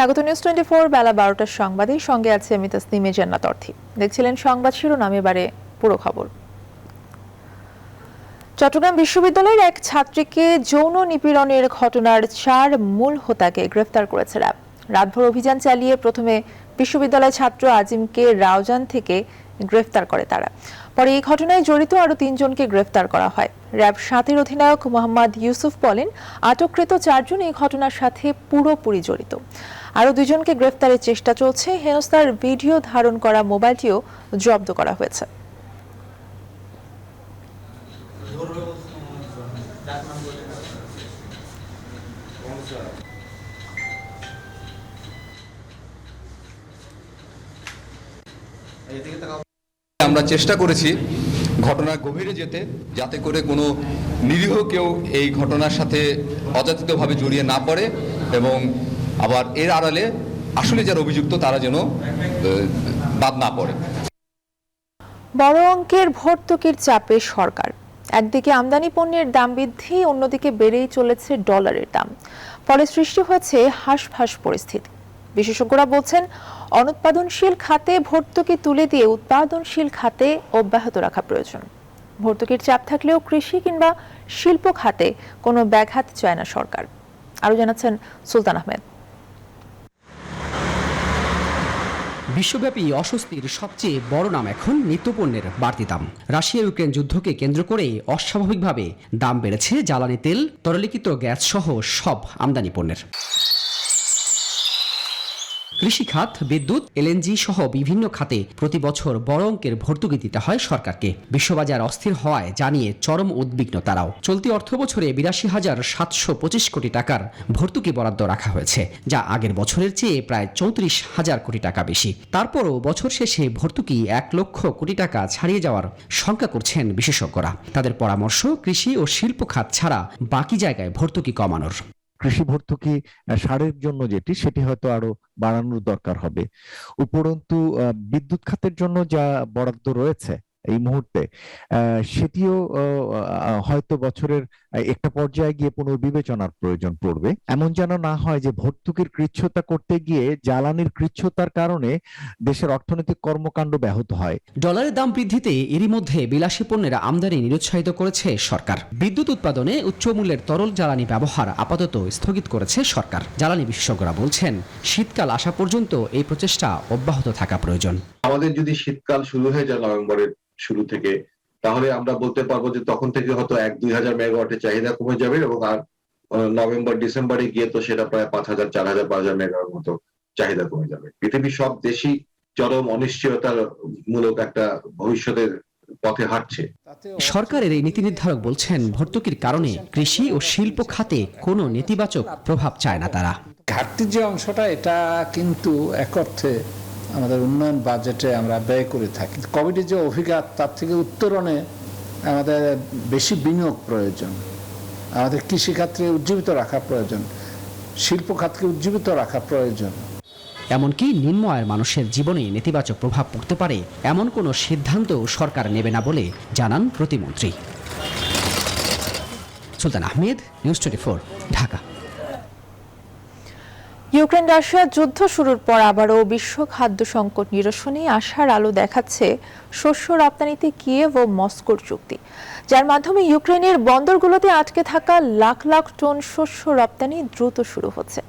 স্বাগত নিউজ 24 বেলা 12টার সংবাদে সঙ্গে আছে আমি তাসনিমে জান্নাত অর্থী। দেখছিলেন সংবাদ শিরোনাম, এবারে পুরো খবর। চট্টগ্রাম বিশ্ববিদ্যালয়ের এক ছাত্রীকে যৌন নিপীড়নের ঘটনার 4 মূল হোতাকে গ্রেফতার করেছে র্যাব। রাতভর অভিযান চালিয়ে প্রথমে বিশ্ববিদ্যালয় ছাত্র আজিমকে রাউজান থেকে গ্রেফতার করে তারা। পরে এই ঘটনায় জড়িত আরও 3 জনকে গ্রেফতার করা হয়। র্যাব 7-এর অধিনায়ক মোহাম্মদ ইউসুফ বলেন, আটককৃত 4 জন এই ঘটনার সাথে পুরোপুরি জড়িত। আরও 2 জনকে গ্রেফতারের চেষ্টা চলছে। হেনস্থার ভিডিও ধারণ করা মোবাইলটিও জব্দ করা হয়েছে। আমরা চেষ্টা করেছি ঘটনার গভীরে যেতে, যাতে করে কোনো নিরীহ কেউ এই ঘটনার সাথে অযাচিতভাবে জড়িয়ে না পড়ে এবং আবার এর আড়ালে আসলে যারা অভিযুক্ত তারা যেন বাদ না পড়ে। বড় অঙ্কের ভর্তুকির চাপে সরকার। একদিকে আমদানি পণ্যের দাম বৃদ্ধি, অন্যদিকে বেড়েই চলেছে ডলারের দাম। ফলে সৃষ্টি হয়েছে হাঁসফাঁস পরিস্থিতি। বিশেষজ্ঞরা বলছেন, অনুৎপাদনশীল খাতে ভর্তুকি তুলে দিয়ে উৎপাদনশীল খাতে অব্যাহত রাখা প্রয়োজন। ভর্তুকির চাপ থাকলেও কৃষি কিংবা শিল্প খাতে কোনো ব্যাঘাত চায় না সরকার। আরও জানাচ্ছেন সুলতান আহমেদ। বিশ্বব্যাপী অস্বস্তির সবচেয়ে বড় নাম এখন নিত্যপণ্যের বাড়তি দাম। রাশিয়া ইউক্রেন যুদ্ধকে কেন্দ্র করে অস্বাভাবিকভাবে দাম বেড়েছে জ্বালানি তেল, তরলীকৃত গ্যাস সহ সব আমদানি পণ্যের। কৃষিখাত, বিদ্যুৎ, এলএনজি সহ বিভিন্ন খাতে প্রতি বছর বড় অঙ্কের ভর্তুকি দিতে হয় সরকারকে। বিশ্ববাজার অস্থির হওয়ায় জানিয়ে চরম উদ্বিগ্ন তারাও। চলতি অর্থবছরে 82,725 কোটি টাকার ভর্তুকি বরাদ্দ রাখা হয়েছে, যা আগের বছরের চেয়ে প্রায় 34,000 কোটি টাকা বেশি। তারপরও বছর শেষে ভর্তুকি 1 লক্ষ কোটি টাকা ছাড়িয়ে যাওয়ার শঙ্কা করছেন বিশেষজ্ঞরা। তাদের পরামর্শ, কৃষি ও শিল্প খাত ছাড়া বাকি জায়গায় ভর্তুকি কমানোর। কৃষি ভর্তুকি সারের জন্য সেটি হয়তো আরো বাড়ানোর দরকার হবে। উপরন্তু বিদ্যুৎ খাতের জন্য যা বরাদ্দ রয়েছে এই মুহূর্তে, সেটিও হয়তো বছরের একটা পর্যায়ে গিয়ে পুনর্বিবেচনার প্রয়োজন পড়বে। এমন যেন না হয় যে ভর্তুকির কৃচ্ছ্রতা করতে গিয়ে জ্বালানির কৃচ্ছ্রতার কারণে দেশের অর্থনৈতিক কর্মকাণ্ড ব্যাহত হয়। ডলারের দাম বৃদ্ধিতে এরই মধ্যে বিলাসী পণ্যের আমদানি নিরুৎসাহিত করেছে সরকার। বিদ্যুৎ উৎপাদনে উচ্চ মূল্যের তরল জ্বালানি ব্যবহার আপাতত স্থগিত করেছে সরকার। জ্বালানি বিশেষজ্ঞরা বলছেন, শীতকাল আসা পর্যন্ত এই প্রচেষ্টা অব্যাহত থাকা প্রয়োজন। আমাদের যদি শীতকাল শুরু হয়ে যায় নভেম্বরের শুরু থেকে, তাহলে আমরা বলতে পারবো যে তখন থেকে হয়তো 1-2 হাজার মেগাওয়াটের চাহিদা কমে যাবে এবং আর নভেম্বর ডিসেম্বরে গিয়ে তো সেটা প্রায় 5,000, 4,000, 5,000 মেগাওয়াট মতো চাহিদা কমে যাবে। পৃথিবীর সব দেশই চরম অনিশ্চয়তার মূলক একটা ভবিষ্যতের পথে হাঁটছে। সরকারের এই নীতি নির্ধারক বলছেন, ভর্তুকির কারণে কৃষি ও শিল্প খাতে কোনো নেতিবাচক প্রভাব চায় না তারা। ঘাটতির যে অংশটা, এটা কিন্তু এক অর্থে আমাদের উন্নয়ন বাজেটে আমরা ব্যয় করে থাকি। কোভিডের যে অভিঘাত, তার থেকে উত্তরণে আমাদের বেশি বিনিয়োগ প্রয়োজন। আমাদের কৃষিখাতকে উজ্জীবিত রাখা প্রয়োজন, শিল্প খাতকে উজ্জীবিত রাখা প্রয়োজন। এমনকি নিম্ন আয়ের মানুষের জীবনে নেতিবাচক প্রভাব পড়তে পারে এমন কোনো সিদ্ধান্ত সরকার নেবে না বলে জানান প্রতিমন্ত্রী। Sultan Ahmed, news 24, Dhaka. Ukraine Russia যুদ্ধ শুরুর পর আবারও বিশ্ব খাদ্য সংকট নিরসনে আশার আলো দেখাচ্ছে শস্য রপ্তানিতে কিয়েভ ও মস্কোর চুক্তি, যার মাধ্যমে ইউক্রেনের বন্দরগুলোতে আটকে থাকা লাখ লাখ টন শস্য রপ্তানি দ্রুত শুরু হচ্ছে।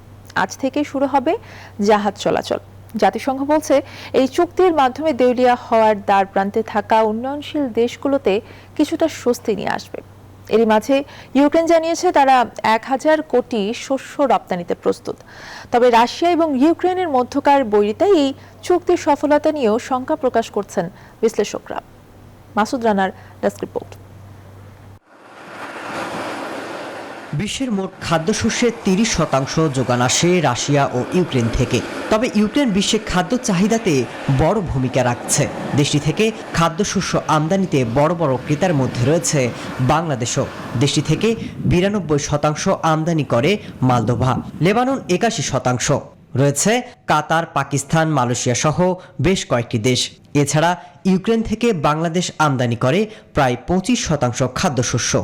আজ থেকে শুরু হবে জাহাজ চলাচল। জাতিসংঘ বলছে, এই চুক্তির মাধ্যমে দেউলিয়া হওয়ার দ্বার প্রান্তে থাকা উন্নয়নশীল দেশগুলোতে কিছুটা স্বস্তি নিয়ে আসবে। এরই মাঝে ইউক্রেন জানিয়েছে তারা 1,000 কোটি শস্য রপ্তানিতে প্রস্তুত। তবে রাশিয়া এবং ইউক্রেনের মধ্যকার বৈরিতায় এই চুক্তির সফলতা নিয়েও শঙ্কা প্রকাশ করছেন বিশ্লেষকরা। মাসুদ রানার ডেস্ক রিপোর্ট। বিশ্বের মোট খাদ্যশস্যের 30% যোগান আসে রাশিয়া ও ইউক্রেন থেকে। তবে ইউক্রেন বিশ্বের খাদ্য চাহিদাতে বড় ভূমিকা রাখছে। দেশটি থেকে খাদ্যশস্য আমদানিতে বড় বড় ক্রেতার মধ্যে রয়েছে বাংলাদেশও। দেশটি থেকে 92% আমদানি করে মালদোভা, লেবানন 81%, রয়েছে কাতার, পাকিস্তান, মালয়েশিয়া সহ বেশ কয়েকটি দেশ। এছাড়া ইউক্রেন থেকে বাংলাদেশ আমদানি করে প্রায় 25% খাদ্যশস্য।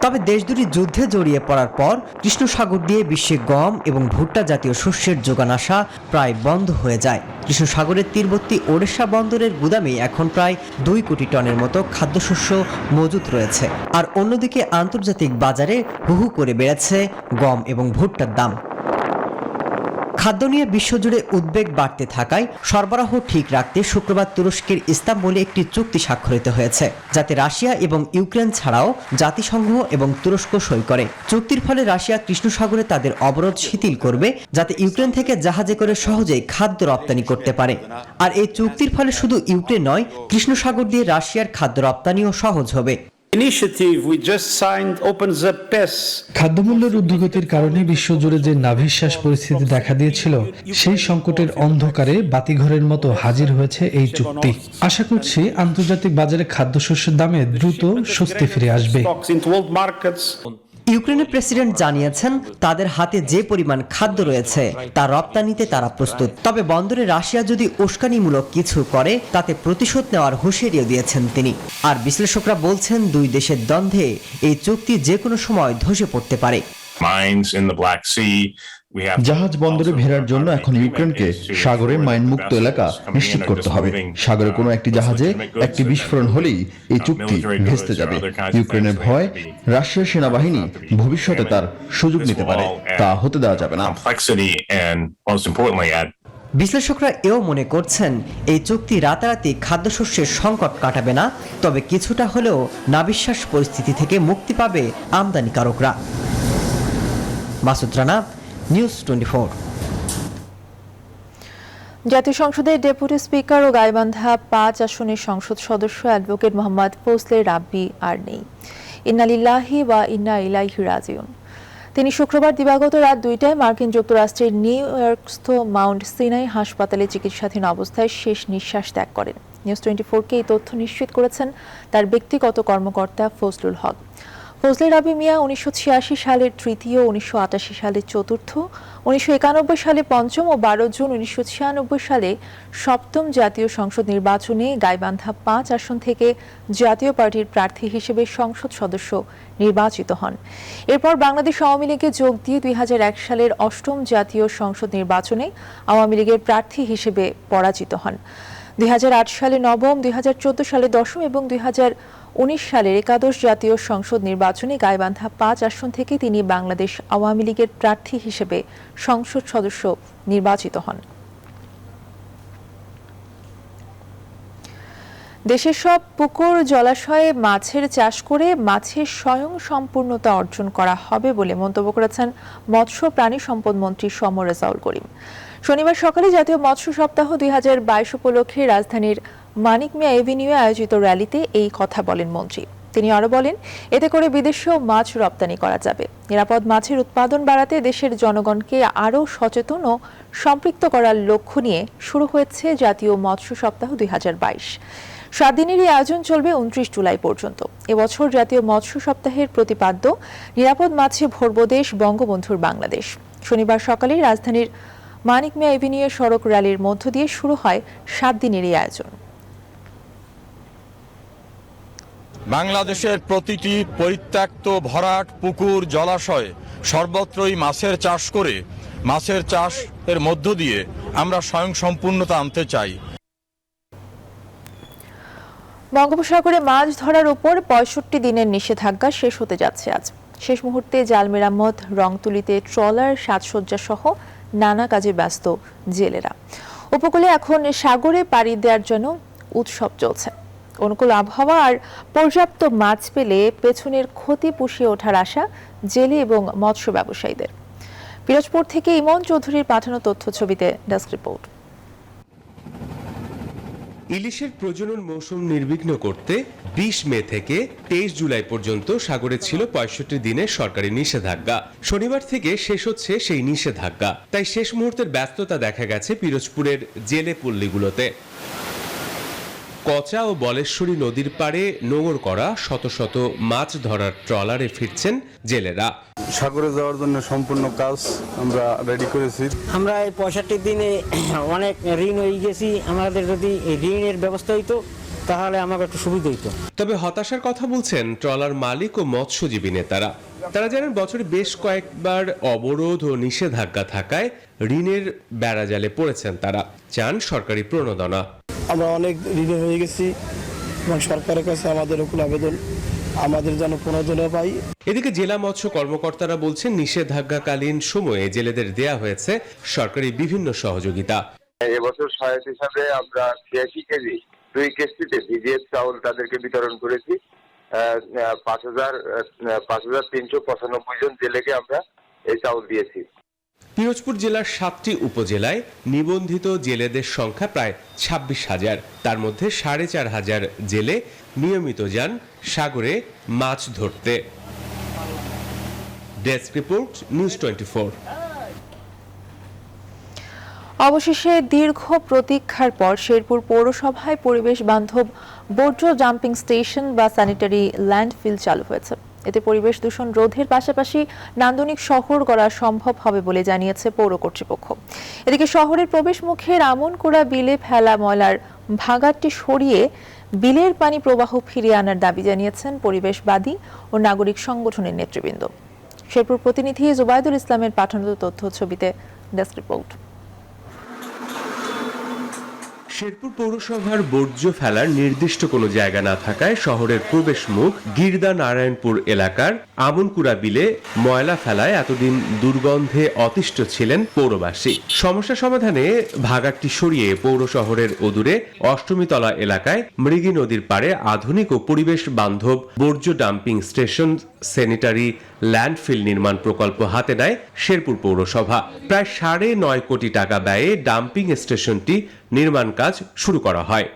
তবে দেশ দুটি যুদ্ধে জড়িয়ে পড়ার পর কৃষ্ণ সাগর দিয়ে বিশ্বে গম এবং ভুট্টা জাতীয় শস্যের যোগান আসা প্রায় বন্ধ হয়ে যায়। কৃষ্ণ সাগরের তীরবর্তী ওড়িশা বন্দরের গুদামে এখন প্রায় 2 কোটি টনের মতো খাদ্যশস্য মজুত রয়েছে। আর অন্যদিকে আন্তর্জাতিক বাজারে হু হু করে বেড়েছে গম এবং ভুট্টার দাম। খাদ্য নিয়ে বিশ্বজুড়ে উদ্বেগ বাড়তে থাকায় সরবরাহ ঠিক রাখতে শুক্রবার তুরস্কের ইস্তাম্বুলে একটি চুক্তি স্বাক্ষরিত হয়েছে, যাতে রাশিয়া এবং ইউক্রেন ছাড়াও জাতিসংঘ এবং তুরস্ক সই করে। চুক্তির ফলে রাশিয়া কৃষ্ণ সাগরে তাদের অবরোধ শিথিল করবে, যাতে ইউক্রেন থেকে জাহাজে করে সহজেই খাদ্য রপ্তানি করতে পারে। আর এই চুক্তির ফলে শুধু ইউক্রেন নয়, কৃষ্ণ সাগর দিয়ে রাশিয়ার খাদ্য রপ্তানিও সহজ হবে। খাদ্যমূল্যের ঊর্ধ্বগতির কারণে বিশ্বজুড়ে যে নাভিশ্বাস পরিস্থিতি দেখা দিয়েছিল, সেই সংকটের অন্ধকারে বাতিঘরের মতো হাজির হয়েছে এই চুক্তি। আশা করছি আন্তর্জাতিক বাজারে খাদ্যশস্যের দামে দ্রুত স্বস্তি ফিরে আসবে। ইউক্রেনের প্রেসিডেন্ট জানিয়েছেন তাদের হাতে যে পরিমাণ খাদ্য রয়েছে তা রপ্তানিতে তারা প্রস্তুত। তবে বন্দরে রাশিয়া যদি উস্কানিমূলক কিছু করে তাতে প্রতিশোধ নেওয়ার হুঁশিয়ারিও দিয়েছেন তিনি। আর বিশ্লেষকরা বলছেন দুই দেশের দ্বন্দ্বে এই চুক্তি যে কোনো সময় ধসে পড়তে পারে। জাহাজ বন্দরে ভেড়ার জন্য এখন ইউক্রেনকে সাগরের মাইনমুক্ত এলাকা নিশ্চিত করতে হবে। সাগরে কোনো একটি জাহাজে একটি বিস্ফোরণ হলেই এই চুক্তি ভেস্তে যাবে। ইউক্রেনের ভয় রাশিয়ার সেনাবাহিনী ভবিষ্যতে তার সুযোগ নিতে পারে, তা হতে দেওয়া যাবে না। বিশ্লেষকরা এও মনে করছেন এই চুক্তি রাতারাতি খাদ্যশস্যের সংকট কাটাবে না, তবে কিছুটা হলেও নাভিশ্বাস পরিস্থিতি থেকে মুক্তি পাবে আমদানিকারকরা। মাসুদ রানা, নিউজ 24। জাতীয় সংসদের ডেপুটি স্পিকার ও গাইবান্ধা 5 আসনের সংসদ সদস্য অ্যাডভোকেট মোহাম্মদ ফজলে রাব্বি আর নেই। ইন্না লিল্লাহি ওয়া ইন্না ইলাইহি রাজিউন। তিনি শুক্রবার দিবাগত রাত 2টায় মার্কিন যুক্তরাষ্ট্রের নিউ ইয়র্কস্থ মাউন্ট সিনাই হাসপাতালে চিকিৎসাধীন অবস্থায় শেষ নিঃশ্বাস ত্যাগ করেন। নিউজ 24-কে এই তথ্য নিশ্চিত করেছেন তার ব্যক্তিগত কর্মকর্তা ফজলুল হক। ফজলে রাব্বি মিয়া 1986 সালের তৃতীয়, 1988 সালে চতুর্থ, 1991 সালে পঞ্চম ও 12 জুন 1996 সালে সপ্তম জাতীয় সংসদ নির্বাচনে গাইবান্ধা 5 আসন থেকে জাতীয় পার্টির প্রার্থী হিসেবে সংসদ সদস্য নির্বাচিত হন। এরপর বাংলাদেশ আওয়ামী লীগে যোগ দিয়ে 2001 সালের অষ্টম জাতীয় সংসদ নির্বাচনে আওয়ামী লীগের প্রার্থী হিসেবে পরাজিত হন। 2008 সালে নবম, 2014 সালে দশম এবং 2019 সালের একাদশ জাতীয় সংসদ নির্বাচনে গাইবান্ধা 5 আসন থেকে তিনি বাংলাদেশ আওয়ামী লীগের প্রার্থী হিসেবে সংসদ সদস্য নির্বাচিত হন। দেশের সব পুকুর জলাশয়ে মাছের চাষ করে মাছের স্বয়ং সম্পূর্ণতা অর্জন করা হবে বলে মন্তব্য করেছেন মৎস্য প্রাণী সম্পদ মন্ত্রী সমর রেজাউল করিম। শনিবার সকালে জাতীয় মৎস্য সপ্তাহ 2022 উপলক্ষে রাজধানীর মানিক মিয়া এভিনিউয়ে আয়োজিত র্যালিতে এই কথা বলেন মন্ত্রী। তিনি আরো বলেন, এতে করে বিদেশেও মাছ রপ্তানি করা যাবে। নিরাপদ মাছের উৎপাদন বাড়াতে দেশের জনগণকে আরও সচেতন ও সম্পৃক্ত করার লক্ষ্য নিয়ে শুরু হয়েছে জাতীয় মৎস্য সপ্তাহ 2022। 7 দিনের এই আয়োজন চলবে 29 জুলাই পর্যন্ত। এবছর জাতীয় মৎস্য সপ্তাহের প্রতিপাদ্য নিরাপদ মাছে ভরব দেশ, বঙ্গবন্ধুর বাংলাদেশ। শনিবার সকালে রাজধানীর মানিক মিয়া এভিনিউয়ে সড়ক র্যালির মধ্য দিয়ে শুরু হয় 7 দিনের এই আয়োজন। বাংলাদেশের প্রতিটি পরিত্যক্ত ভরাট পুকুর জলাশয়ে সর্বত্রই মাছের চাষ করে মাছের চাষের মধ্য দিয়ে আমরা স্বয়ংসম্পূর্ণতা আনতে চাই। বঙ্গোপসাগরে মাছ ধরার উপর 65 দিনের নিষেধাজ্ঞা শেষ হতে যাচ্ছে আজ। শেষ মুহূর্তে জাল মেরামত, রং তুলিতে ট্রলার, সাজসজ্জা সহ নানা কাজে ব্যস্ত জেলেরা। উপকূলে এখন সাগরে পাড়ি দেওয়ার জন্য উৎসব চলছে। অনুকূল আবহাওয়া আর পর্যাপ্ত মাছ পেলে পেছনের ক্ষতি পুষিয়ে ওঠার আশা জেলে এবং মৎস্য ব্যবসায়ীদের। পিরোজপুর থেকে ইমন চৌধুরীর পাঠানো তথ্য ছবিতে ডেস্ক রিপোর্ট। ইলিশের প্রজনন মৌসুম নির্বিঘ্ন করতে 20 মে থেকে 23 জুলাই পর্যন্ত সাগরে ছিল 65 দিনের সরকারি নিষেধাজ্ঞা। শনিবার থেকে শেষ হচ্ছে সেই নিষেধাজ্ঞা, তাই শেষ মুহূর্তের ব্যস্ততা দেখা গেছে পিরোজপুরের জেলে পল্লীগুলোতে। কচা ও বলেশ্বরী নদীর পাড়ে নোঙর করা শত শত মাছ ধরার ট্রলারে ফিরছেন জেলেরা। সাগরে যাওয়ার জন্য সম্পূর্ণ কাজ আমরা রেডি করেছি। আমরা এই 65 দিনে অনেক ঋণ হয়ে গেছি। আমাদের যদি ঋণের ব্যবস্থা হইতো তাহলে আমাকে একটু সুবিধা হতো। তবে হতাশার কথা বলছেন ট্রলার মালিক ও মৎস্যজীবী নেতারা। তারা জানেন বছরে বেশ কয়েকবার অবরোধ ও নিষেধাজ্ঞা থাকায় ঋণের বেড়াজালে পড়েছেন তারা। চান সরকারি প্রণোদনা। আমরা অনেক ঋণে হয়ে গেছি এবং সরকারের কাছে আমাদের ওকুল আবেদন আমাদের যেন প্রণোদনা পাই। এদিকে জেলা মৎস্য কর্মকর্তারা বলছেন নিষেধাজ্ঞাকালীন সময়ে জেলেদের দেয়া হয়েছে সরকারি বিভিন্ন সহযোগিতা। এবছর সহায়ক হিসাবে আমরা 86 কেজি 2 কিস্তিতে ভিজিএফ চাউল তাদেরকে বিতরণ করেছি। 5,395 জন জেলেকে আমরা এই চাউল দিয়েছি। পিরোজপুর জেলার 7টি উপজেলায় নিবন্ধিত জেলেদের সংখ্যা প্রায় 26,000। তার মধ্যে 4,500 জেলে নিয়মিত যান সাগরে মাছ ধরতে। Desk report, news 24। অবশেষে দীর্ঘ প্রতীক্ষার পর শেরপুর পৌরসভায় পরিবেশ বান্ধব বর্জ্য ডাম্পিং স্টেশন বা স্যানিটারি ল্যান্ডফিল চালু হয়েছে। এতে পরিবেশ দূষণ রোধের পাশাপাশি নান্দনিক শহর গড়া সম্ভব হবে বলে জানিয়েছে পৌর কর্তৃপক্ষ। এদিকে শহরের প্রবেশ মুখের আমনকুড়া বিলে ফেলা ময়লার ভাগাড়টি সরিয়ে বিলের পানি প্রবাহ ফিরিয়ে আনার দাবি জানিয়েছেন পরিবেশবাদী ও নাগরিক সংগঠনের নেতৃবৃন্দ। শেরপুর প্রতিনিধি জুবাইদুল ইসলামের পাঠানো তথ্য ছবিতে ডেস্ক রিপোর্ট। শেরপুর পৌরসভার বর্জ্য ফেলার নির্দিষ্ট কোনো জায়গা না থাকায় শহরের প্রবেশ মুখ গিরদা নারায়ণপুর এলাকার আমনকুড়া বিলে ময়লা ফেলায় এতদিন দুর্গন্ধে অতিষ্ঠ ছিলেন পৌরবাসী। সমস্যা সমাধানে ভাগাড়টি সরিয়ে পৌর শহরের অদূরে অষ্টমীতলা এলাকায় মৃগী নদীর পাড়ে আধুনিক ও পরিবেশ বান্ধব বর্জ্য ডাম্পিং স্টেশন স্যানিটারি ল্যান্ডফিল নির্মাণ প্রকল্প হাতে নেয় শেরপুর পৌরসভা। প্রায় 9.5 কোটি টাকা ব্যয়ে ডাম্পিং স্টেশনটি নির্মাণ কাজ শুরু করা হয়।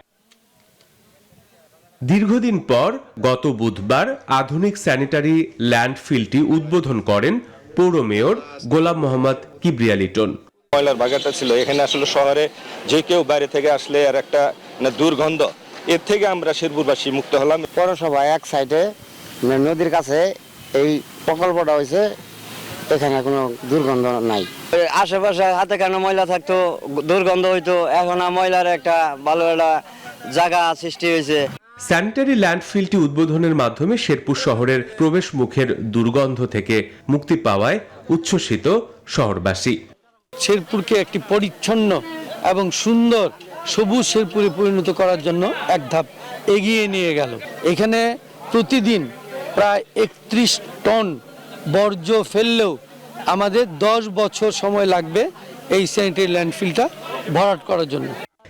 দীর্ঘদিন পর গত বুধবার আধুনিক স্যানিটারি ল্যান্ডফিলটি উদ্বোধন করেন পৌর মেয়র গোলাম মোহাম্মদ কিবরিয়া লিটন। ময়লার বাগানটা ছিল এখানে, আসলে শহরে যে কেউ বাইরে থেকে আসলে আর একটা দুর্গন্ধ, এর থেকে আমরা শেরপুরবাসী মুক্ত হলাম। পৌরসভা এক সাইডে নদীর কাছে এই প্রকল্পটা হয়েছে, এখানে কোনো দুর্গন্ধ নাই। আশেপাশে হাতে কানে ময়লা থাকতো, দুর্গন্ধ হইতো, এখন ময়লার একটা ভালো একটা জায়গা সৃষ্টি হয়েছে। স্যানিটারি ল্যান্ডফিলটি উদ্বোধনের মাধ্যমে শেরপুর শহরের প্রবেশ মুখের দুর্গন্ধ থেকে মুক্তি পাওয়ায় উচ্ছ্বসিত শহরবাসী। শেরপুরকে একটি পরিচ্ছন্ন এবং সুন্দর সবুজ শেরপুরে পরিণত করার জন্য এক ধাপ এগিয়ে নিয়ে গেল। এখানে প্রতিদিন প্রায় 31 টন বর্জ্য ফেললেও আমাদের 10 বছর সময় লাগবে এই স্যানিটারি ল্যান্ডফিলটা ভরাট করার জন্য।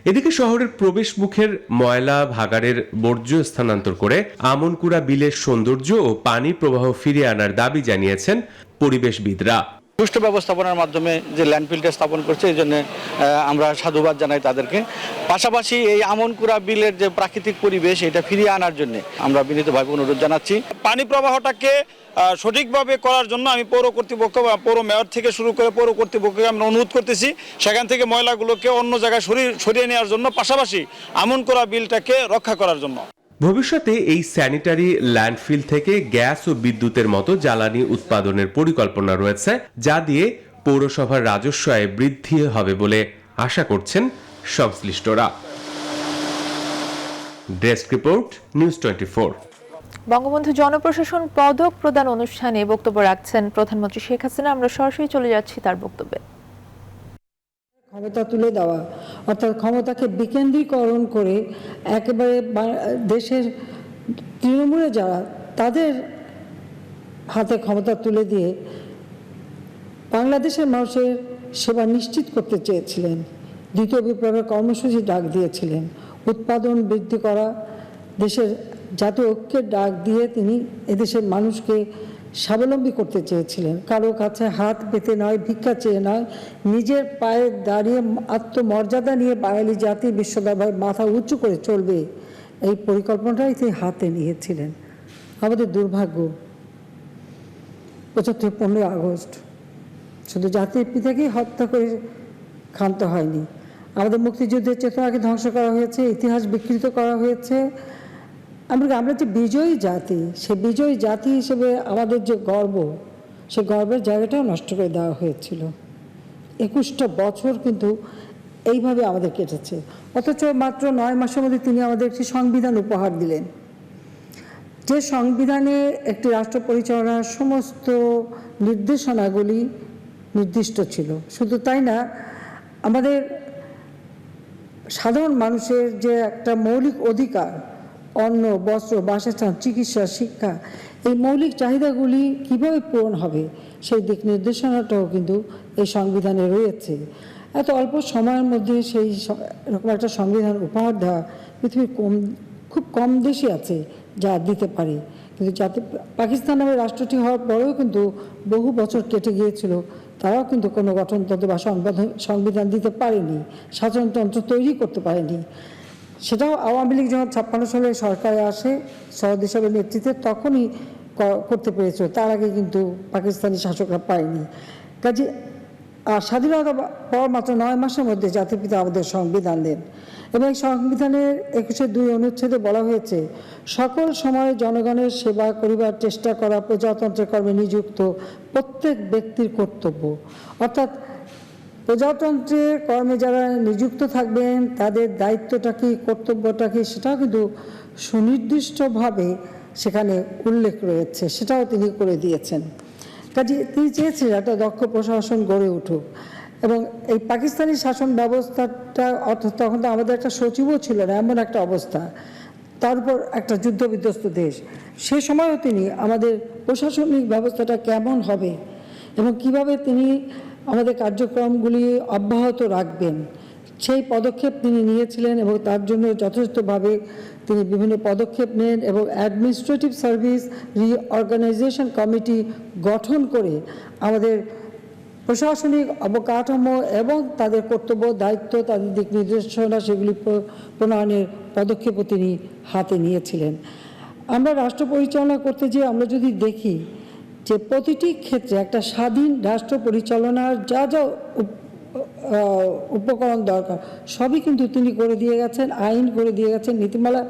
এদিকে শহরের প্রবেশ মুখের ময়লা ভাগাড়ের বর্জ্য স্থানান্তর করে আমনকুড়া বিলের সৌন্দর্য ও পানি প্রবাহ ফিরিয়ে আনার দাবি জানিয়েছেন পরিবেশবিদরা। সুষ্ঠু ব্যবস্থাপনার মাধ্যমে যে ল্যান্ডফিলটা স্থাপন করছে, এই জন্য আমরা সাধুবাদ জানাই তাদেরকে। পাশাপাশি এই আমনকুড়া বিলের যে প্রাকৃতিক পরিবেশ, এটা ফিরিয়ে আনার জন্য আমরা বিনীতভাবে অনুরোধ জানাচ্ছি। পানি প্রবাহটাকে সঠিকভাবে করার জন্য আমি পৌর কর্তৃপক্ষ বা পৌর মেয়র থেকে শুরু করে পৌর কর্তৃপক্ষকে আমরা অনুরোধ করতেছি সেখান থেকে ময়লাগুলোকে অন্য জায়গায় সরিয়ে নেওয়ার জন্য, পাশাপাশি আমনকুড়া বিলটাকে রক্ষা করার জন্য। ভবিষ্যতে এই স্যানিটারি ল্যান্ডফিল থেকে গ্যাস ও বিদ্যুতের মতো জ্বালানি উৎপাদনের পরিকল্পনা রয়েছে, যা দিয়ে পৌরসভার রাজস্ব আয় বৃদ্ধি হবে বলে আশা করছেন সংশ্লিষ্টরা। Desk report, news 24। বঙ্গবন্ধু জনপ্রশাসন পদক প্রদান অনুষ্ঠানে বক্তব্য রাখছেন প্রধানমন্ত্রী শেখ হাসিনা। আমরা সরাসরি চলে যাচ্ছি তার বক্তব্যে। ক্ষমতা তুলে দেওয়া, অর্থাৎ ক্ষমতাকে বিকেন্দ্রীকরণ করে একেবারে দেশের তৃণমূলে যারা, তাদের হাতে ক্ষমতা তুলে দিয়ে বাংলাদেশের মানুষের সেবা নিশ্চিত করতে চেয়েছিলেন। দ্বিতীয় বিপ্লবের কর্মসূচি ডাক দিয়েছিলেন। উৎপাদন বৃদ্ধি করা, দেশের জাতীয় ঐক্যের ডাক দিয়ে তিনি এদেশের মানুষকে স্বাবলম্বী করতে চেয়েছিলেন। কারো কাছে হাত পেতে নয়, ভিক্ষা চেয়ে নয়, নিজের পায়ে দাঁড়িয়ে আত্মমর্যাদা নিয়ে বাঙালি জাতি বিশ্ব দরবারে মাথা উঁচু করে চলবে, এই পরিকল্পনাটাই তিনি হাতে নিয়েছিলেন। আমাদের দুর্ভাগ্য 75-15 আগস্ট শুধু জাতির পিতাকেই হত্যা করে ক্ষান্ত হয়নি, আমাদের মুক্তিযুদ্ধের চেতনাকে ধ্বংস করা হয়েছে, ইতিহাস বিকৃত করা হয়েছে। আমরা যে বিজয়ী জাতি, সে বিজয়ী জাতি হিসেবে আমাদের যে গর্ব, সে গর্বের জায়গাটাও নষ্ট করে দেওয়া হয়েছিল। 21টা বছর কিন্তু এইভাবে আমাদের কেটেছে। অথচ মাত্র 9 মাসের মধ্যে তিনি আমাদের একটি সংবিধান উপহার দিলেন, যে সংবিধানে একটি রাষ্ট্র পরিচালনার সমস্ত নির্দেশনাগুলি নির্দিষ্ট ছিল। শুধু তাই না, আমাদের সাধারণ মানুষের যে একটা মৌলিক অধিকার, অন্ন, বস্ত্র, বাসস্থান, চিকিৎসা, শিক্ষা, এই মৌলিক চাহিদাগুলি কিভাবে পূরণ হবে সেই দিক নির্দেশনাটাও কিন্তু এই সংবিধানে রয়েছে। এত অল্প সময়ের মধ্যে সেই রকম একটা সংবিধান উপহার দেওয়া পৃথিবীর খুব কম দেশই আছে যা দিতে পারে। কিন্তু যাতে পাকিস্তান নামে রাষ্ট্রটি হওয়ার পরেও কিন্তু বহু বছর কেটে গিয়েছিল, তারাও কিন্তু কোনো গঠনতন্ত্র বা সংবিধান দিতে পারেনি, শাসনতন্ত্র তৈরি করতে পারেনি। সেটাও আওয়ামী লীগ যখন 56 সালে সরকারে আসে সরদ হিসাবের নেতৃত্বে, তখনই করতে পেরেছিল, তার আগে কিন্তু পাকিস্তানি শাসকরা পায়নি। কাজে স্বাধীনতা পর মাত্র 9 মাসের মধ্যে জাতির পিতা আমাদের সংবিধান দেন, এবং এই সংবিধানের 21-2 অনুচ্ছেদে বলা হয়েছে, সকল সময়ে জনগণের সেবা করিবার চেষ্টা করা প্রজাতন্ত্রের কর্মে নিযুক্ত প্রত্যেক ব্যক্তির কর্তব্য। অর্থাৎ প্রজাতন্ত্রের কর্মে যারা নিযুক্ত থাকবেন তাদের দায়িত্বটা কি, কর্তব্যটা কি, সেটাও কিন্তু সুনির্দিষ্টভাবে সেখানে উল্লেখ রয়েছে, সেটাও তিনি করে দিয়েছেন। কাজে তিনি চেয়েছিলেন একটা দক্ষ প্রশাসন গড়ে উঠুক, এবং এই পাকিস্তানি শাসন ব্যবস্থাটা, অর্থাৎ তখন তো আমাদের একটা সচিবও ছিল না, এমন একটা অবস্থা, তার উপর একটা যুদ্ধবিধ্বস্ত দেশ, সে সময়ও তিনি আমাদের প্রশাসনিক ব্যবস্থাটা কেমন হবে এবং কিভাবে তিনি আমাদের কার্যক্রমগুলি অব্যাহত রাখবেন সেই পদক্ষেপ তিনি নিয়েছিলেন, এবং তার জন্য যথেষ্টভাবে তিনি বিভিন্ন পদক্ষেপ নেন এবং অ্যাডমিনিস্ট্রেটিভ সার্ভিস রিঅর্গানাইজেশন কমিটি গঠন করে আমাদের প্রশাসনিক অবকাঠামো এবং তাদের কর্তব্য, দায়িত্ব, তাদের দিক নির্দেশনা সেগুলি প্রণয়নের পদক্ষেপও তিনি হাতে নিয়েছিলেন। আমরা রাষ্ট্র পরিচালনা করতে যেয়ে আমরা যদি দেখি যে প্রতিটি ক্ষেত্রে একটা স্বাধীন রাষ্ট্র পরিচালনার যা যা উপকরণ দরকার সবই কিন্তু তিনি করে দিয়ে গেছেন, আইন করে দিয়ে গেছেন, নীতিমালা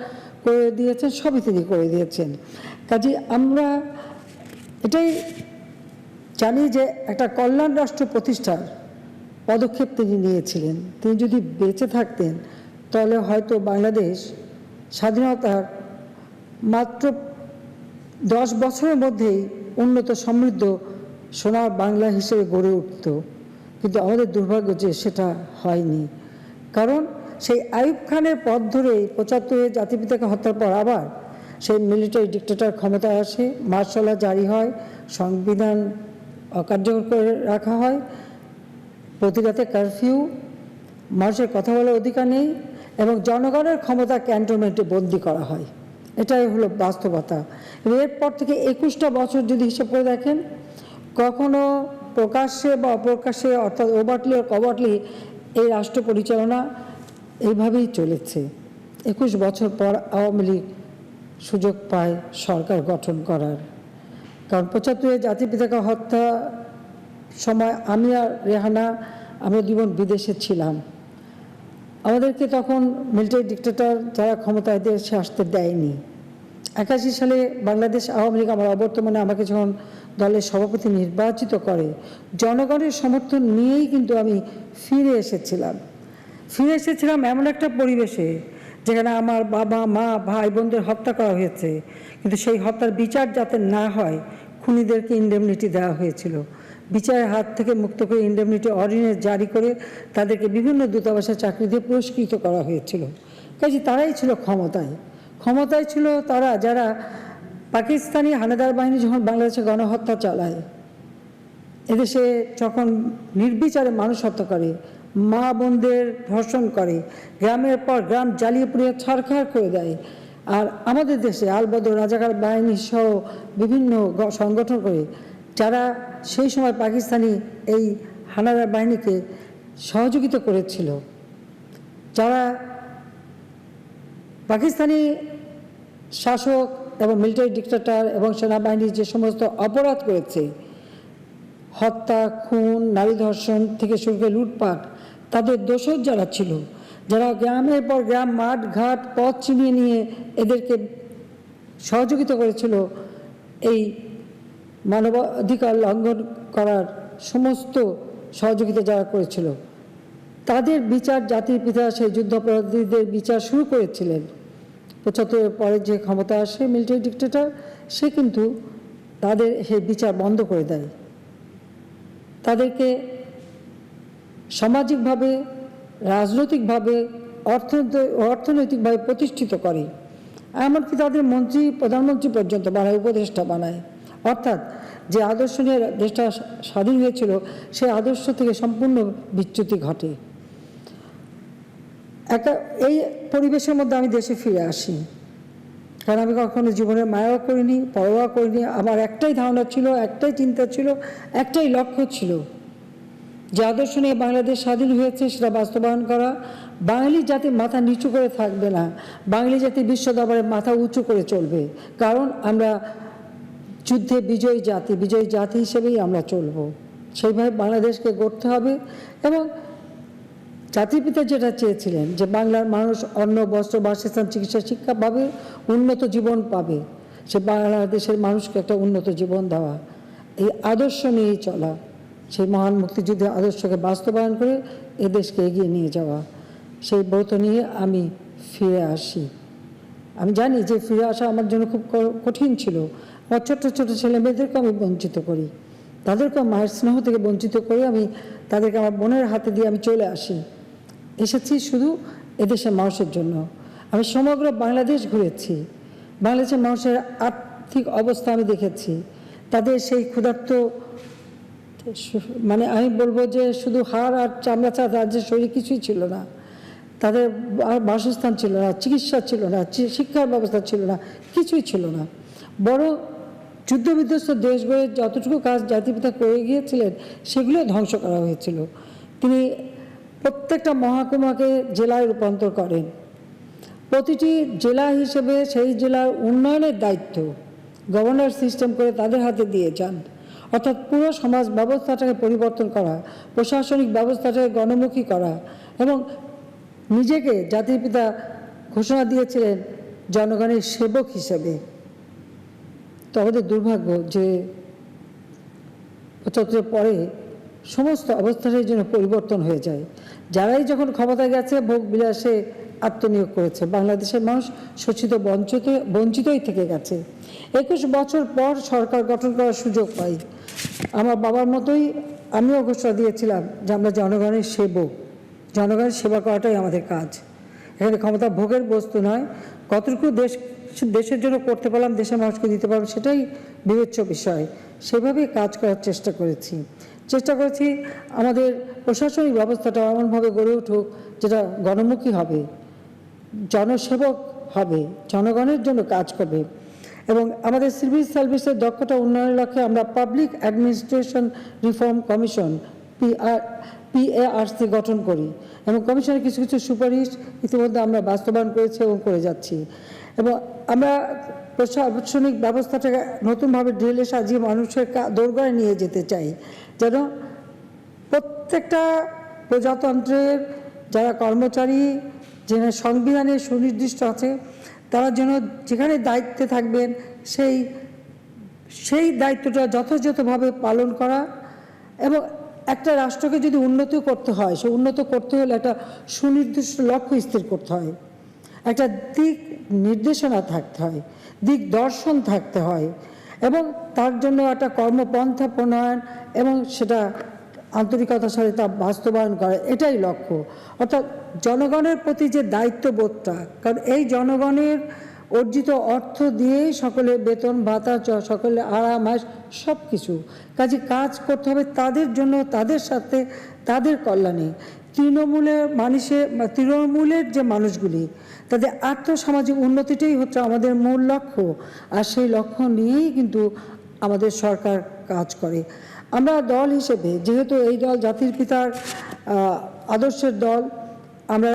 করে দিয়েছেন, সবই তিনি করে দিয়েছেন। কাজে আমরা এটাই জানি যে একটা কল্যাণ রাষ্ট্র প্রতিষ্ঠার পদক্ষেপ তিনি নিয়েছিলেন। তিনি যদি বেঁচে থাকতেন তাহলে হয়তো বাংলাদেশ স্বাধীনতার মাত্র 10 বছরের মধ্যেই উন্নত সমৃদ্ধ সোনার বাংলা হিসেবে গড়ে উঠত, কিন্তু আমাদের দুর্ভাগ্য যে সেটা হয়নি। কারণ সেই আইয়ুব খানের পথ ধরেই 75-এ জাতিপিতাকে হত্যার পর আবার সেই মিলিটারি ডিক্টেটর ক্ষমতায় আসে, মার্শাল ল জারি হয়, সংবিধান অকার্যকর করে রাখা হয়, প্রতি রাতে কারফিউ, মানুষের কথা বলার অধিকার নেই, এবং জনগণের ক্ষমতা ক্যান্টনমেন্টে বন্দি করা হয়। এটাই হলো বাস্তবতা। এরপর থেকে 21টা বছর যদি হিসেব করে দেখেন, কখনো প্রকাশ্যে বা অপ্রকাশ্যে, অর্থাৎ ওভারটলি ও কভারটলি এই রাষ্ট্র পরিচালনা এইভাবেই চলেছে। 21 বছর পর আওয়ামী লীগ সুযোগ পায় সরকার গঠন করার। কারণ 75-এ জাতির পিতাকে হত্যা সময় আমি আর রেহানা আমরা জীবন বিদেশে ছিলাম। আমাদেরকে তখন মিলিটারি ডিক্টেটর যারা ক্ষমতায় দেশে আসতে দেয়নি। 81 সালে বাংলাদেশ আওয়ামী লীগ আমার অবর্তমানে আমাকে যখন দলের সভাপতি নির্বাচিত করে, জনগণের সমর্থন নিয়েই কিন্তু আমি ফিরে এসেছিলাম এমন একটা পরিবেশে যেখানে আমার বাবা, মা, ভাই বোনদের হত্যা করা হয়েছে, কিন্তু সেই হত্যার বিচার যাতে না হয় খুনিদেরকে ইন্ডেমনিটি দেওয়া হয়েছিল। বিচারের হাত থেকে মুক্ত করে ইন্ডেমনিটি অর্ডিন্যান্স জারি করে তাদেরকে বিভিন্ন দূতাবাসে চাকরি দিয়ে পুরস্কৃত করা হয়েছিল। কাজে তারাই ছিল ক্ষমতায় ছিল তারা, যারা পাকিস্তানি হানাদার বাহিনী যখন বাংলাদেশে গণহত্যা চালায়, এদেশে যখন নির্বিচারে মানুষ হত্যা করে, মা বোনদের ধর্ষণ করে, গ্রামের পর গ্রাম জ্বালিয়ে পুড়িয়ে ছারখার করে দেয়, আর আমাদের দেশে আলবদর, রাজাকার বাহিনী সহ বিভিন্ন সংগঠন করে যারা সেই সময় পাকিস্তানি এই হানাদার বাহিনীকে সহযোগিতা করেছিল, যারা পাকিস্তানি শাসক এবং মিলিটারি ডিক্টেটর এবং সেনাবাহিনীর যে সমস্ত অপরাধ করেছে, হত্যা, খুন, নারী ধর্ষণ থেকে শুরু করে লুটপাট, তাদের দোষর যারা ছিল, যারা গ্রামের পর গ্রাম, মাঠ ঘাট, পথ চিনিয়ে নিয়ে এদেরকে সহযোগিতা করেছিল এই মানবাধিকার লঙ্ঘন করার সমস্ত সহযোগিতা যারা করেছিল, তাদের বিচার, জাতির পিতা সেই যুদ্ধাপরাধীদের বিচার শুরু করেছিলেন। ৭৫-এর পরে যে ক্ষমতা আসে মিলিটারি ডিক্টেটর, সে কিন্তু তাদের সেই বিচার বন্ধ করে দেয়, তাদেরকে সামাজিকভাবে, রাজনৈতিকভাবে, অর্থনৈতিকভাবে প্রতিষ্ঠিত করে, এমনকি তাদের মন্ত্রী, প্রধানমন্ত্রী পর্যন্ত বানায়, উপদেষ্টা বানায়। অর্থাৎ যে আদর্শ নিয়ে দেশটা স্বাধীন হয়েছিল সেই আদর্শ থেকে সম্পূর্ণ বিচ্যুতি ঘটে। এই পরিবেশের মধ্যে আমি দেশে ফিরে আসি, কারণ আমি কখনো জীবনের মায়াও করিনি, পরোয়া করিনি। আমার একটাই ধারণা ছিল, একটাই চিন্তা ছিল, একটাই লক্ষ্য ছিল, যে আদর্শ নিয়ে বাংলাদেশ স্বাধীন হয়েছে সেটা বাস্তবায়ন করা। বাঙালি জাতি মাথা নিচু করে থাকবে না, বাঙালি জাতি বিশ্ব দরবারে মাথা উঁচু করে চলবে, কারণ আমরা যুদ্ধে বিজয়ী জাতি হিসেবেই আমরা চলব। সেইভাবে বাংলাদেশকে গড়তে হবে। এবং জাতির পিতা যেটা চেয়েছিলেন যে বাংলার মানুষ অন্ন, বস্ত্র, বাসস্থান, চিকিৎসা, শিক্ষা পাবে, উন্নত জীবন পাবে, সে বাংলাদেশের মানুষকে একটা উন্নত জীবন দেওয়া, এই আদর্শ নিয়েই চলা, সেই মহান মুক্তিযুদ্ধের আদর্শকে বাস্তবায়ন করে এ দেশকে এগিয়ে নিয়ে যাওয়া, সেই ব্রত নিয়ে আমি ফিরে আসি। আমি জানি যে ফিরে আসা আমার জন্য খুব কঠিন ছিল। আমার ছোট্ট ছোটো ছেলে মেয়েদেরকে আমি বঞ্চিত করি, তাদেরকে মায়ের স্নেহ থেকে বঞ্চিত করে আমি তাদেরকে আমার বোনের হাতে দিয়ে আমি চলে আসি। এসেছি শুধু এদেশের মানুষের জন্য। আমি সমগ্র বাংলাদেশ ঘুরেছি, বাংলাদেশের মানুষের আর্থিক অবস্থা আমি দেখেছি, তাদের সেই ক্ষুধার্ত, মানে আমি বলবো যে শুধু হাড় আর চামড়া ছাড়া রাজ্যের শরীরে কিছুই ছিল না, তাদের বাসস্থান ছিল না, চিকিৎসা ছিল না, শিক্ষার ব্যবস্থা ছিল না, কিছুই ছিল না। বড় যুদ্ধবিধ্বস্ত দেশগুলোর যতটুকু কাজ জাতিপিতা করে গিয়েছিলেন সেগুলো ধ্বংস করা হয়েছিল। তিনি প্রত্যেকটা মহকুমাকে জেলায় রূপান্তর করেন। প্রতিটি জেলা হিসেবে সেই জেলার উন্নয়নের দায়িত্ব গভর্নর সিস্টেম করে তাদের হাতে দিয়ে যান। অর্থাৎ পুরো সমাজ ব্যবস্থাটাকে পরিবর্তন করা, প্রশাসনিক ব্যবস্থাটাকে গণমুখী করা, এবং নিজেকে জাতির পিতা ঘোষণা দিয়েছিলেন জনগণের সেবক হিসেবে। তো আমাদের দুর্ভাগ্য যে ৭৫ পরে সমস্ত অবস্থাটাই যেন পরিবর্তন হয়ে যায়। যারাই যখন ক্ষমতায় গেছে ভোগ বিলাসে আত্মনিয়োগ করেছে, বাংলাদেশের মানুষ শোষিত বঞ্চিতই থেকে গেছে। ২১ বছর পর সরকার গঠন করার সুযোগ পাই। আমার বাবার মতোই আমিও ঘোষণা দিয়েছিলাম যে আমরা জনগণের সেবক, জনগণের সেবা করাটাই আমাদের কাজ। এখানে ক্ষমতা ভোগের বস্তু নয়, কতটুকু দেশের জন্য করতে পারলাম, দেশের মানুষকে দিতে পারলাম, সেটাই বিবেচ্য বিষয়। সেভাবেই কাজ করার চেষ্টা করেছি আমাদের প্রশাসনিক ব্যবস্থাটা এমনভাবে গড়ে উঠুক যেটা গণমুখী হবে, জনসেবক হবে, জনগণের জন্য কাজ করবে। এবং আমাদের সিভিল সার্ভিসের দক্ষতা উন্নয়নের লক্ষ্যে আমরা public administration reform commission PARC গঠন করি, এবং কমিশনের কিছু কিছু সুপারিশ ইতিমধ্যে আমরা বাস্তবায়ন করেছি এবং করে যাচ্ছি। এবং আমরা প্রশাসনিক ব্যবস্থাটাকে নতুনভাবে ঢেলে সাজিয়ে মানুষের দোরগোড়ায় নিয়ে যেতে চাই, যেন প্রত্যেকটা প্রজাতন্ত্রের যারা কর্মচারী, যেন সংবিধানে সুনির্দিষ্ট আছে, তারা যেন যেখানে দায়িত্বে থাকবেন সেই দায়িত্বটা যথাযথভাবে পালন করা। এবং একটা রাষ্ট্রকে যদি উন্নত করতে হয়, সে উন্নত করতে হলে একটা সুনির্দিষ্ট লক্ষ্য স্থির করতে হয়, একটা দিক নির্দেশনা থাকতে হয়, দিক দর্শন থাকতে হয়, এবং তার জন্য একটা কর্মপন্থা প্রণয়ন এবং সেটা আন্তরিকতার সাথে তা বাস্তবায়ন করা, এটাই লক্ষ্য। অর্থাৎ জনগণের প্রতি যে দায়িত্ববোধটা, কারণ এই জনগণের অর্জিত অর্থ দিয়েই সকলের বেতন ভাতা, সকলের আরাম আয়েশ সব কিছু, কাজে কাজ করতে হবে তাদের জন্য, তাদের সাথে, তাদের কল্যাণে। তৃণমূলের যে মানুষগুলি, তাদের আর্থসামাজিক উন্নতিটাই হচ্ছে আমাদের মূল লক্ষ্য, আর সেই লক্ষ্য নিয়েই কিন্তু আমাদের সরকার কাজ করে। আমরা দল হিসেবে, যেহেতু এই দল জাতির পিতার আদর্শের দল, আমরা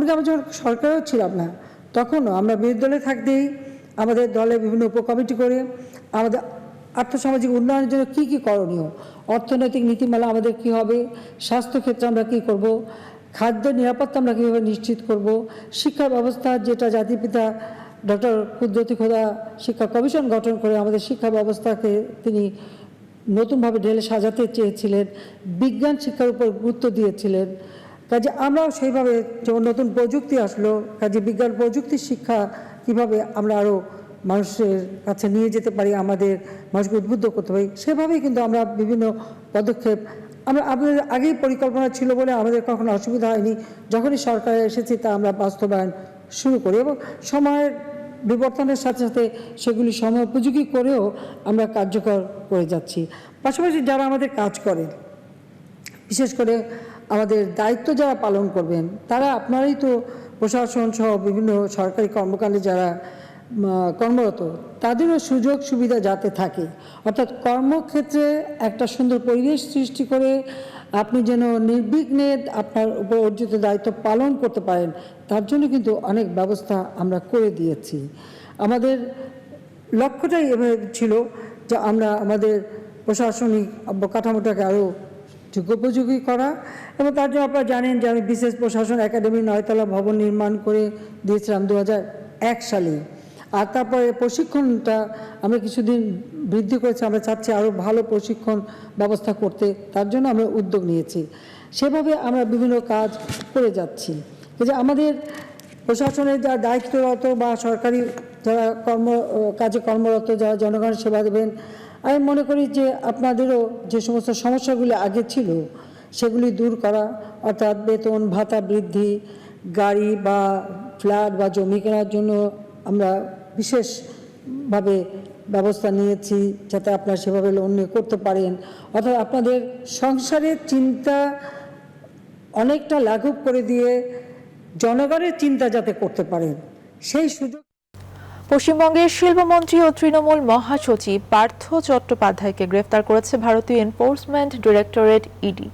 যখন সরকারেও ছিলাম না তখনও আমরা বিরোধী দলে থাকতেই আমাদের দলে বিভিন্ন উপকমিটি করে আমাদের আর্থসামাজিক উন্নয়নের জন্য কী কী করণীয়, অর্থনৈতিক নীতিমালা আমাদের কী হবে, স্বাস্থ্যক্ষেত্রে আমরা কী করব, খাদ্য নিরাপত্তা আমরা কীভাবে নিশ্চিত করব, শিক্ষা ব্যবস্থা যেটা জাতির পিতা ডক্টর কুদরতি খোদা শিক্ষা কমিশন গঠন করে আমাদের শিক্ষা ব্যবস্থাকে তিনি নতুনভাবে ঢেলে সাজাতে চেয়েছিলেন, বিজ্ঞান শিক্ষার উপর গুরুত্ব দিয়েছিলেন। কাজে আমরাও সেইভাবে যখন নতুন প্রযুক্তি আসলো, কাজে বিজ্ঞান প্রযুক্তির শিক্ষা কিভাবে আমরা আরও মানুষের কাছে নিয়ে যেতে পারি, আমাদের মানুষকে উদ্বুদ্ধ করতে পারি, সেভাবেই কিন্তু আমরা বিভিন্ন পদক্ষেপ আমাদের আগেই পরিকল্পনা ছিল বলে আমাদের কখনো অসুবিধা হয়নি। যখনই সরকারে এসেছি তা আমরা বাস্তবায়ন শুরু করি এবং সময়ের বিবর্তনের সাথে সাথে সেগুলি সময়োপযোগী করেও আমরা কার্যকর করে যাচ্ছি। পাশাপাশি যারা আমাদের কাজ করেন, বিশেষ করে আমাদের দায়িত্ব যারা পালন করবেন, তারা আপনারাই তো প্রশাসন সহ বিভিন্ন সরকারি কর্মকাণ্ডে যারা কর্মরত, তাদেরও সুযোগ সুবিধা যাতে থাকে, অর্থাৎ কর্মক্ষেত্রে একটা সুন্দর পরিবেশ সৃষ্টি করে আপনি যেন নির্বিঘ্নে আপনার উপর অর্জিত দায়িত্ব পালন করতে পারেন, তার জন্য কিন্তু অনেক ব্যবস্থা আমরা করে দিয়েছি। আমাদের লক্ষ্যটাই এভাবে ছিল যে আমরা আমাদের প্রশাসনিক অবকাঠামোটাকে আরও যুগোপযোগী করা, এবং তার জন্য আপনারা জানেন যে আমি বিশেষ প্রশাসন একাডেমি 9তলা ভবন নির্মাণ করে দিয়েছিলাম 2001 সালে। আর তারপরে প্রশিক্ষণটা আমরা কিছুদিন বৃদ্ধি করেছি, আমরা চাচ্ছি আরও ভালো প্রশিক্ষণ ব্যবস্থা করতে, তার জন্য আমরা উদ্যোগ নিয়েছি। সেভাবে আমরা বিভিন্ন কাজ করে যাচ্ছি। যে আমাদের প্রশাসনের যারা দায়িত্বরত বা সরকারি যারা কাজে কর্মরত, যারা জনগণের সেবা দেবেন, আমি মনে করি যে আপনাদেরও যে সমস্ত সমস্যাগুলি আগে ছিল সেগুলি দূর করা, অর্থাৎ বেতন ভাতা বৃদ্ধি, গাড়ি বা ফ্ল্যাট বা জমি কেনার জন্য আমরা বিশেষভাবে ব্যবস্থা নিয়েছি যাতে আপনারা সেভাবে লোন নিয়ে করতে পারেন, অর্থাৎ আপনাদের সংসারের চিন্তা অনেকটা লাঘব করে দিয়ে জনগণের চিন্তা যাতে করতে পারেন সেই সুযোগ। পশ্চিমবঙ্গের শিল্পমন্ত্রী ও তৃণমূল মহাসচিব পার্থ চট্টোপাধ্যায়কে গ্রেফতার করেছে ভারতীয় এনফোর্সমেন্ট ডিরেক্টরেট ইডি।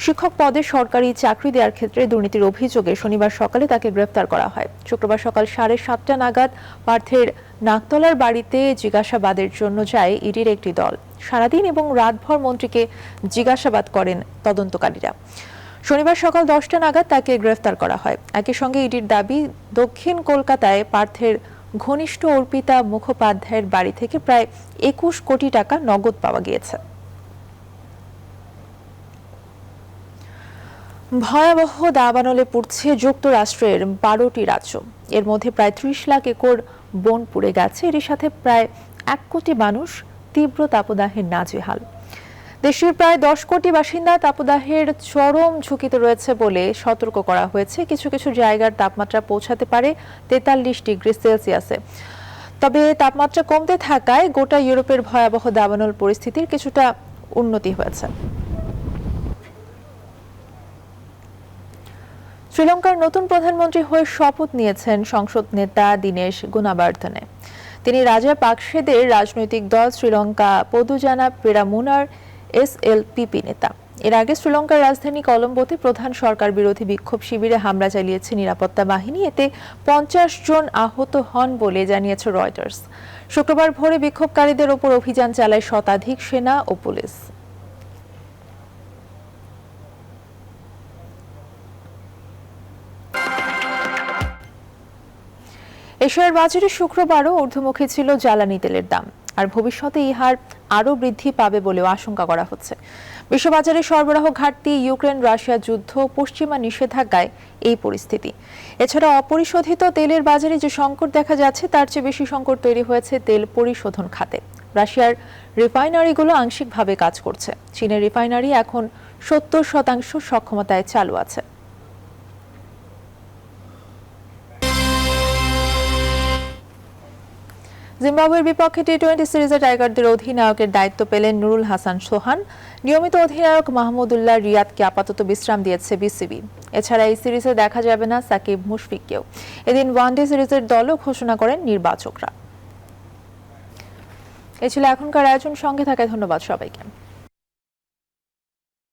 শিক্ষক পদে সরকারি চাকরি দেওয়ার ক্ষেত্রে দুর্নীতির অভিযোগে শনিবার সকালে তাকে গ্রেফতার করা হয়। শুক্রবার সকাল 7:30 নাগাদ পার্থের নাকতলার বাড়িতে জিজ্ঞাসাবাদের জন্য যায় ইডির একটি দল। সারাদিন এবং রাতভর মন্ত্রীকে জিজ্ঞাসাবাদ করেন তদন্তকারীরা। শনিবার সকাল 10টা নাগাদ তাকে গ্রেফতার করা হয়। একই সঙ্গে ইডির দাবি, দক্ষিণ কলকাতায় পার্থের ঘনিষ্ঠ অর্পিতা মুখোপাধ্যায়ের বাড়ি থেকে প্রায় 21 কোটি টাকা নগদ পাওয়া গিয়েছে। ভয়াবহ দাবানলে পুড়ছে যুক্তরাষ্ট্রের 12টি রাজ্য। এর মধ্যে প্রায় 30 লাখ একর বন পুড়ে গেছে। এর সাথে প্রায় 1 কোটি মানুষ তীব্র তাপদাহের নাজেহাল। দেশের প্রায় 10 কোটি বাসিন্দা তাপদাহের চরম ঝুঁকিতে রয়েছে বলে সতর্ক করা হয়েছে। কিছু কিছু জায়গার তাপমাত্রা পৌঁছাতে পারে 43 ডিগ্রি সেলসিয়াসে। তবে তাপমাত্রা কমতে থাকায় গোটা ইউরোপের ভয়াবহ দাবানল পরিস্থিতির কিছুটা উন্নতি হয়েছে। শ্রীলঙ্কার নতুন প্রধানমন্ত্রী হয়ে শপথ নিয়েছেন সংসদ নেতা দীনেশ গুণাবর্ধনে। তিনি রাজাপাকসেদের রাজনৈতিক দল শ্রীলঙ্কা পদুজানা পেরামুনার SLPP নেতা। এর আগে শ্রীলঙ্কার রাজধানী কলম্বোতে প্রধান সরকার বিরোধী বিক্ষোভ শিবিরে হামলা চালিয়েছে নিরাপত্তা বাহিনী। এতে 50 জন আহত হন বলে জানিয়েছে রয়টার্স। শুক্রবার ভোরে বিক্ষোভকারীদের ওপর অভিযান চালায় শতাধিক সেনা ও পুলিশ। এশিয়ার বাজারে শুক্রবারও ঊর্ধ্বমুখী ছিল জ্বালানি তেলের দাম, আর ভবিষ্যতে এই হার আরও বৃদ্ধি পাবে বলেও আশঙ্কা করা হচ্ছে। বিশ্ববাজারে সরবরাহ ঘাটতি, ইউক্রেন রাশিয়া যুদ্ধ, পশ্চিমা নিষেধাজ্ঞায় এই পরিস্থিতি। এছাড়া অপরিশোধিত তেলের বাজারে যে সংকট দেখা যাচ্ছে তার চেয়ে বেশি সংকট তৈরি হয়েছে তেল পরিশোধন খাতে। রাশিয়ার রিফাইনারিগুলো আংশিকভাবে কাজ করছে। চীনের রিফাইনারি এখন 70% সক্ষমতায় চালু আছে। জিম্বাবুয়ের বিপক্ষে টি-20 সিরিজে টাইগারদের অধিনায়কের দায়িত্ব পেলেন নুরুল হাসান সোহান। নিয়মিত অধিনায়ক মাহমুদুল্লাহ রিয়াদকে আপাতত বিশ্রাম দিয়েছে বিসিবি। এছাড়া এই সিরিজে দেখা যাবে না সাকিব মুশফিককেও। এদিন ওয়ানডে সিরিজের দলও ঘোষণা করেন নির্বাচকরা। এ ছিল এখনকার আয়োজন। সঙ্গে থাকায় ধন্যবাদ সবাইকে।